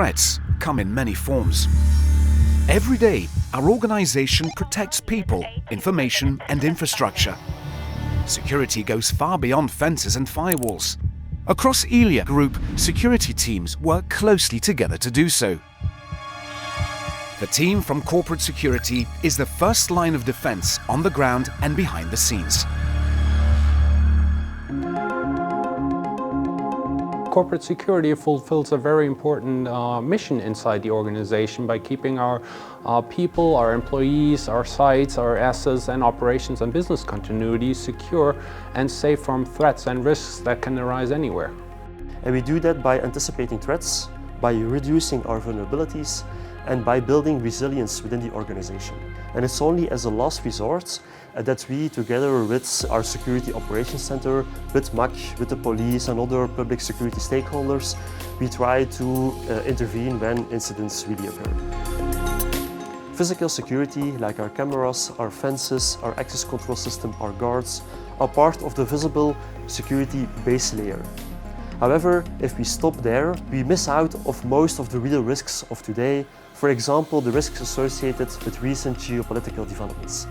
Threats come in many forms. Every day, our organization protects people, information and infrastructure. Security goes far beyond fences and firewalls. Across Elia Group, security teams work closely together to do so. The team from corporate security is the first line of defense on the ground and behind the scenes. Corporate security fulfills a very important mission inside the organization by keeping our people, our employees, our sites, our assets and operations and business continuity secure and safe from threats and risks that can arise anywhere. And we do that by anticipating threats, by reducing our vulnerabilities, and by building resilience within the organization. And it's only as a last resort that we, together with our Security Operations Center, with MAC, with the police and other public security stakeholders, we try to intervene when incidents really occur. Physical security, like our cameras, our fences, our access control system, our guards, are part of the visible security base layer. However, if we stop there, we miss out of most of the real risks of today. For example, the risks associated with recent geopolitical developments.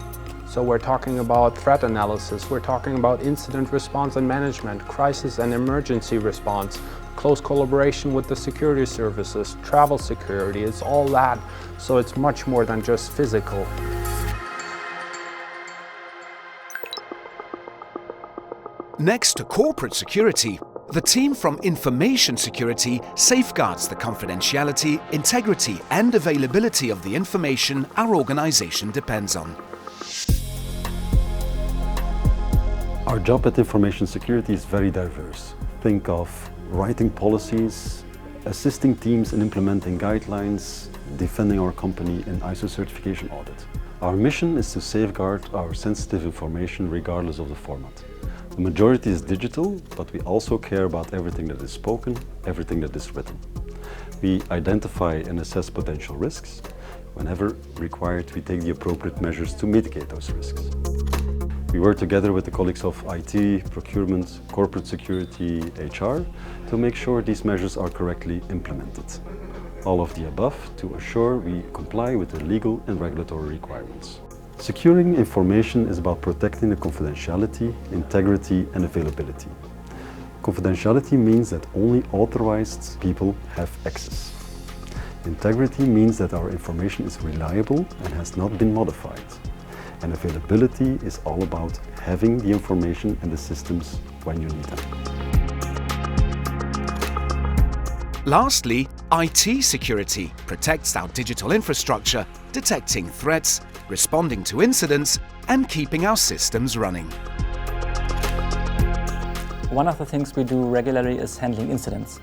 So we're talking about threat analysis, we're talking about incident response and management, crisis and emergency response, close collaboration with the security services, travel security, it's all that. So it's much more than just physical. Next to corporate security, the team from information security safeguards the confidentiality, integrity and availability of the information our organization depends on. Our job at information security is very diverse. Think of writing policies, assisting teams in implementing guidelines, defending our company in ISO certification audit. Our mission is to safeguard our sensitive information regardless of the format. The majority is digital, but we also care about everything that is spoken, everything that is written. We identify and assess potential risks. Whenever required, we take the appropriate measures to mitigate those risks. We work together with the colleagues of IT, procurement, corporate security, HR, to make sure these measures are correctly implemented. All of the above to assure we comply with the legal and regulatory requirements. Securing information is about protecting the confidentiality, integrity and availability. Confidentiality means that only authorized people have access. Integrity means that our information is reliable and has not been modified. And availability is all about having the information and the systems when you need them. Lastly, IT security protects our digital infrastructure, detecting threats, responding to incidents, and keeping our systems running. One of the things we do regularly is handling incidents.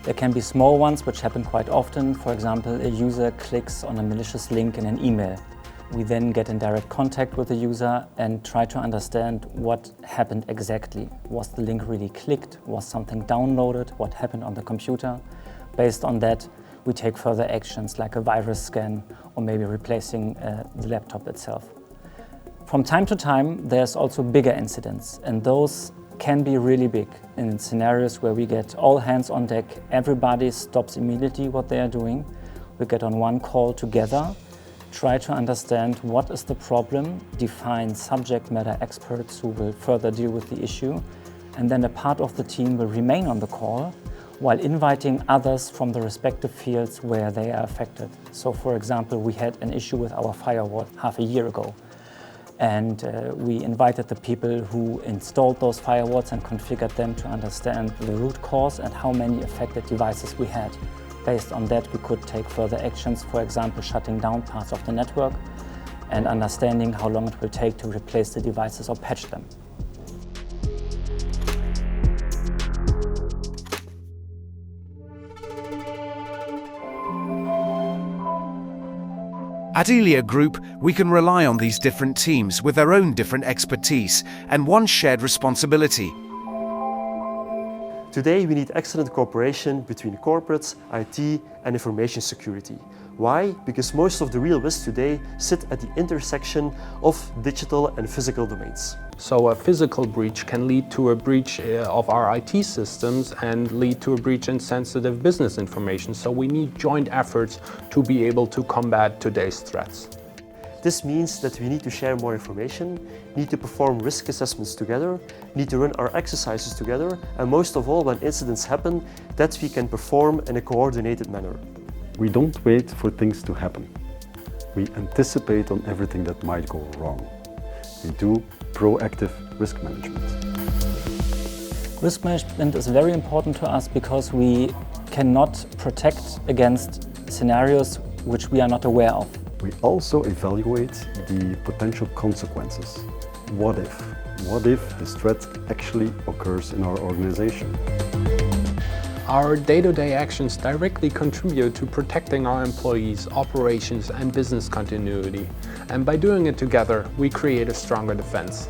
There can be small ones which happen quite often. For example, a user clicks on a malicious link in an email. We then get in direct contact with the user and try to understand what happened exactly. Was the link really clicked? Was something downloaded? What happened on the computer? Based on that, we take further actions like a virus scan or maybe replacing the laptop itself. From time to time, there's also bigger incidents, and those can be really big in scenarios where we get all hands on deck, everybody stops immediately what they are doing. We get on one call together, try to understand what is the problem, define subject matter experts who will further deal with the issue, and then a part of the team will remain on the call while inviting others from the respective fields where they are affected. So for example, we had an issue with our firewall half a year ago. And we invited the people who installed those firewalls and configured them to understand the root cause and how many affected devices we had. Based on that, we could take further actions, for example, shutting down parts of the network and understanding how long it will take to replace the devices or patch them. At Elia Group, we can rely on these different teams with their own different expertise and one shared responsibility. Today we need excellent cooperation between corporate, IT and information security. Why? Because most of the real risks today sit at the intersection of digital and physical domains. So a physical breach can lead to a breach of our IT systems and lead to a breach in sensitive business information. So we need joint efforts to be able to combat today's threats. This means that we need to share more information, need to perform risk assessments together, need to run our exercises together, and most of all, when incidents happen, that we can perform in a coordinated manner. We don't wait for things to happen. We anticipate on everything that might go wrong. We do proactive risk management. Risk management is very important to us because we cannot protect against scenarios which we are not aware of. We also evaluate the potential consequences. What if? What if this threat actually occurs in our organization? Our day-to-day actions directly contribute to protecting our employees, operations, and business continuity. And by doing it together, we create a stronger defense.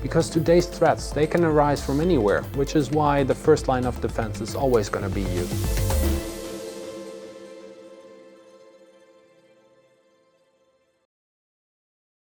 Because today's threats, they can arise from anywhere, which is why the first line of defense is always going to be you.